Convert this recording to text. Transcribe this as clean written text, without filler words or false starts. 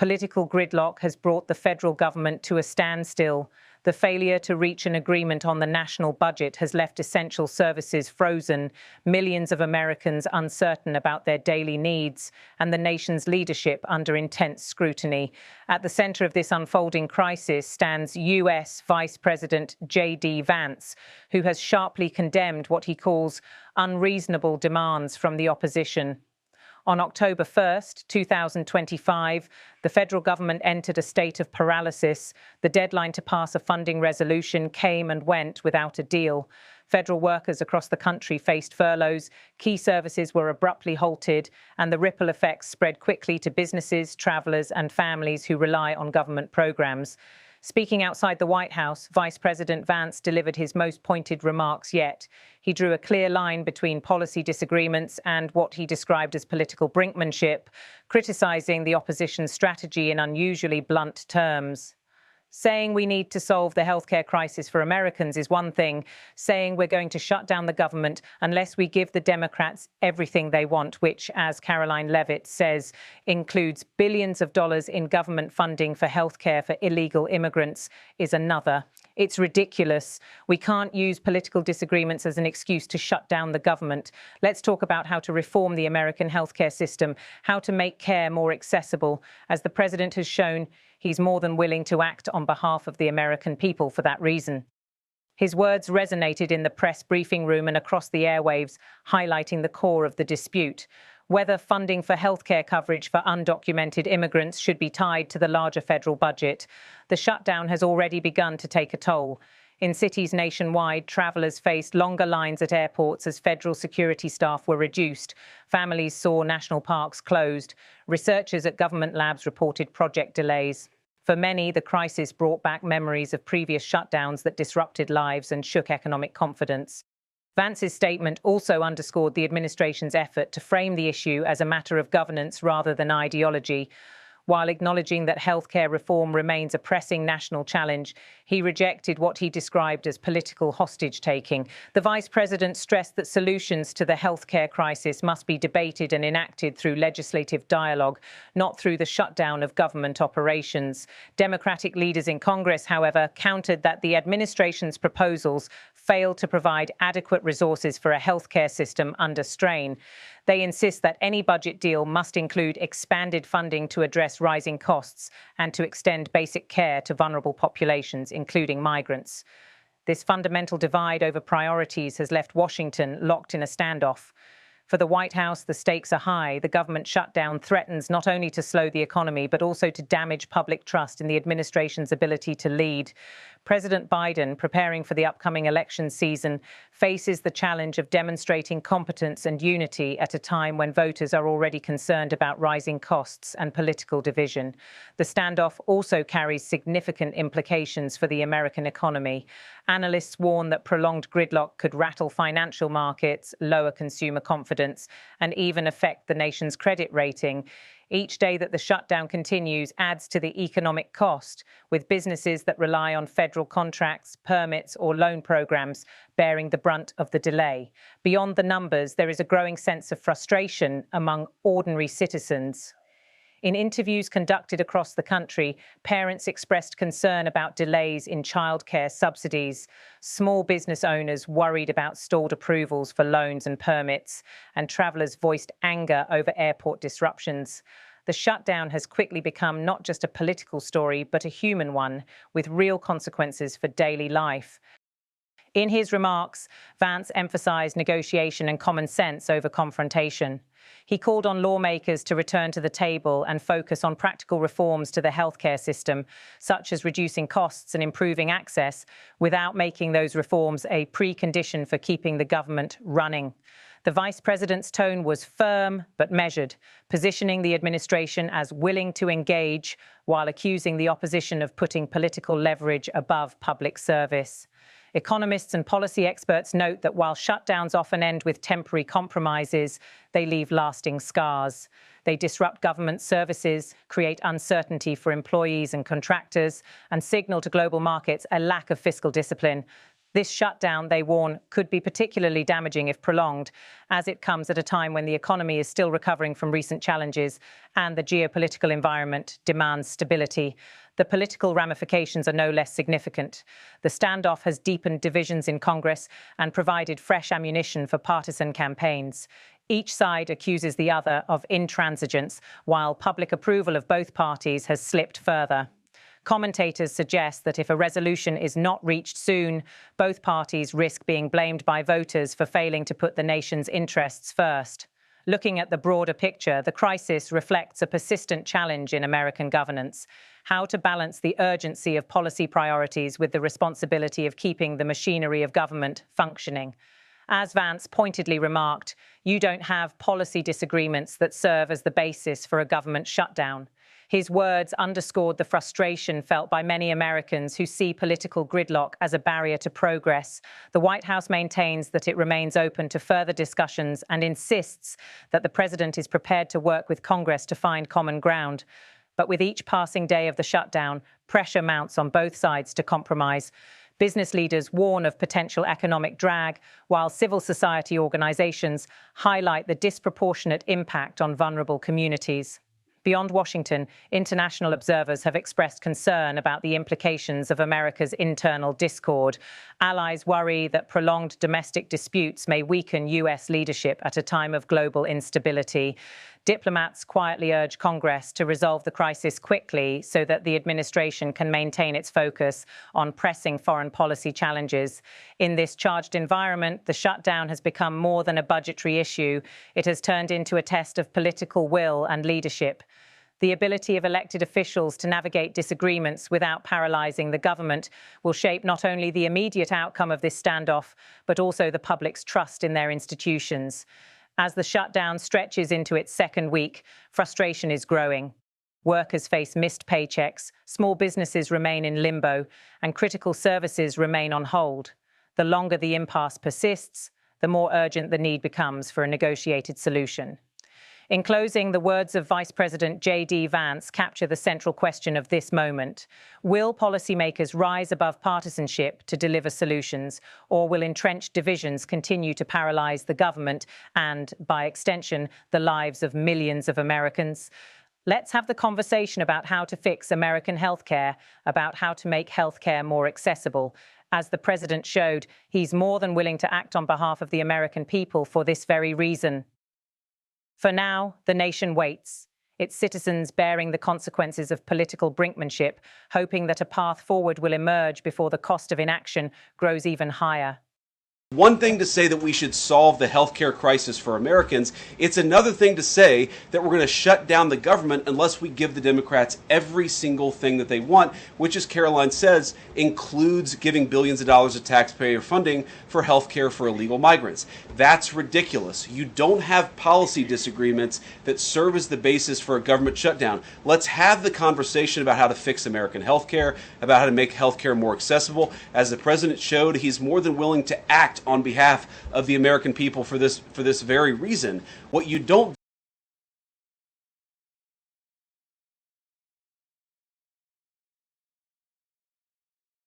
Political gridlock has brought the federal government to a standstill. The failure to reach an agreement on the national budget has left essential services frozen, millions of Americans uncertain about their daily needs, and the nation's leadership under intense scrutiny. At the center of this unfolding crisis stands U.S. Vice President JD Vance, who has sharply condemned what he calls unreasonable demands from the opposition. On October 1st, 2025, the federal government entered a state of paralysis. The deadline to pass a funding resolution came and went without a deal. Federal workers across the country faced furloughs, key services were abruptly halted, and the ripple effects spread quickly to businesses, travelers, and families who rely on government programs. Speaking outside the White House, Vice President Vance delivered his most pointed remarks yet. He drew a clear line between policy disagreements and what he described as political brinkmanship, criticizing the opposition's strategy in unusually blunt terms. Saying we need to solve the healthcare crisis for Americans is one thing. Saying we're going to shut down the government unless we give the Democrats everything they want, which, as Caroline Leavitt says, includes billions of dollars in government funding for healthcare for illegal immigrants, is another. It's ridiculous. We can't use political disagreements as an excuse to shut down the government. Let's talk about how to reform the American healthcare system, how to make care more accessible. As the president has shown, he's more than willing to act on behalf of the American people for that reason. His words resonated in the press briefing room and across the airwaves, highlighting the core of the dispute. Whether funding for healthcare coverage for undocumented immigrants should be tied to the larger federal budget. The shutdown has already begun to take a toll. In cities nationwide, travelers faced longer lines at airports as federal security staff were reduced. Families saw national parks closed. Researchers at government labs reported project delays. For many, the crisis brought back memories of previous shutdowns that disrupted lives and shook economic confidence. Vance's statement also underscored the administration's effort to frame the issue as a matter of governance rather than ideology. While acknowledging that healthcare reform remains a pressing national challenge, he rejected what he described as political hostage-taking. The vice president stressed that solutions to the healthcare crisis must be debated and enacted through legislative dialogue, not through the shutdown of government operations. Democratic leaders in Congress, however, countered that the administration's proposals failed to provide adequate resources for a healthcare system under strain. They insist that any budget deal must include expanded funding to address rising costs and to extend basic care to vulnerable populations, including migrants. This fundamental divide over priorities has left Washington locked in a standoff. For the White House, the stakes are high. The government shutdown threatens not only to slow the economy, but also to damage public trust in the administration's ability to lead. President Biden, preparing for the upcoming election season, faces the challenge of demonstrating competence and unity at a time when voters are already concerned about rising costs and political division. The standoff also carries significant implications for the American economy. Analysts warn that prolonged gridlock could rattle financial markets, lower consumer confidence, and even affect the nation's credit rating. Each day that the shutdown continues adds to the economic cost, with businesses that rely on federal contracts, permits, or loan programs bearing the brunt of the delay. Beyond the numbers, there is a growing sense of frustration among ordinary citizens. In interviews conducted across the country, parents expressed concern about delays in childcare subsidies, small business owners worried about stalled approvals for loans and permits, and travelers voiced anger over airport disruptions. The shutdown has quickly become not just a political story, but a human one, with real consequences for daily life. In his remarks, Vance emphasized negotiation and common sense over confrontation. He called on lawmakers to return to the table and focus on practical reforms to the healthcare system, such as reducing costs and improving access, without making those reforms a precondition for keeping the government running. The vice president's tone was firm but measured, positioning the administration as willing to engage while accusing the opposition of putting political leverage above public service. Economists and policy experts note that while shutdowns often end with temporary compromises, they leave lasting scars. They disrupt government services, create uncertainty for employees and contractors, and signal to global markets a lack of fiscal discipline. This shutdown, they warn, could be particularly damaging if prolonged, as it comes at a time when the economy is still recovering from recent challenges and the geopolitical environment demands stability. The political ramifications are no less significant. The standoff has deepened divisions in Congress and provided fresh ammunition for partisan campaigns. Each side accuses the other of intransigence, while public approval of both parties has slipped further. Commentators suggest that if a resolution is not reached soon, both parties risk being blamed by voters for failing to put the nation's interests first. Looking at the broader picture, the crisis reflects a persistent challenge in American governance: how to balance the urgency of policy priorities with the responsibility of keeping the machinery of government functioning. As Vance pointedly remarked, you don't have policy disagreements that serve as the basis for a government shutdown. His words underscored the frustration felt by many Americans who see political gridlock as a barrier to progress. The White House maintains that it remains open to further discussions and insists that the president is prepared to work with Congress to find common ground. But with each passing day of the shutdown, pressure mounts on both sides to compromise. Business leaders warn of potential economic drag, while civil society organizations highlight the disproportionate impact on vulnerable communities. Beyond Washington, international observers have expressed concern about the implications of America's internal discord. Allies worry that prolonged domestic disputes may weaken U.S. leadership at a time of global instability. Diplomats quietly urge Congress to resolve the crisis quickly so that the administration can maintain its focus on pressing foreign policy challenges. In this charged environment, the shutdown has become more than a budgetary issue. It has turned into a test of political will and leadership. The ability of elected officials to navigate disagreements without paralyzing the government will shape not only the immediate outcome of this standoff, but also the public's trust in their institutions. As the shutdown stretches into its second week, frustration is growing. Workers face missed paychecks, small businesses remain in limbo, and critical services remain on hold. The longer the impasse persists, the more urgent the need becomes for a negotiated solution. In closing, the words of Vice President JD Vance capture the central question of this moment. Will policymakers rise above partisanship to deliver solutions, or will entrenched divisions continue to paralyze the government and, by extension, the lives of millions of Americans? Let's have the conversation about how to fix American healthcare, about how to make healthcare more accessible. As the president showed, he's more than willing to act on behalf of the American people for this very reason. For now, the nation waits, its citizens bearing the consequences of political brinkmanship, hoping that a path forward will emerge before the cost of inaction grows even higher. One thing to say that we should solve the healthcare crisis for Americans. It's another thing to say that we're going to shut down the government unless we give the Democrats every single thing that they want, which, as Caroline says, includes giving billions of dollars of taxpayer funding for healthcare for illegal migrants. That's ridiculous. You don't have policy disagreements that serve as the basis for a government shutdown. Let's have the conversation about how to fix American healthcare, about how to make healthcare more accessible. As the president showed, he's more than willing to act on behalf of the American people for this very reason. What you don't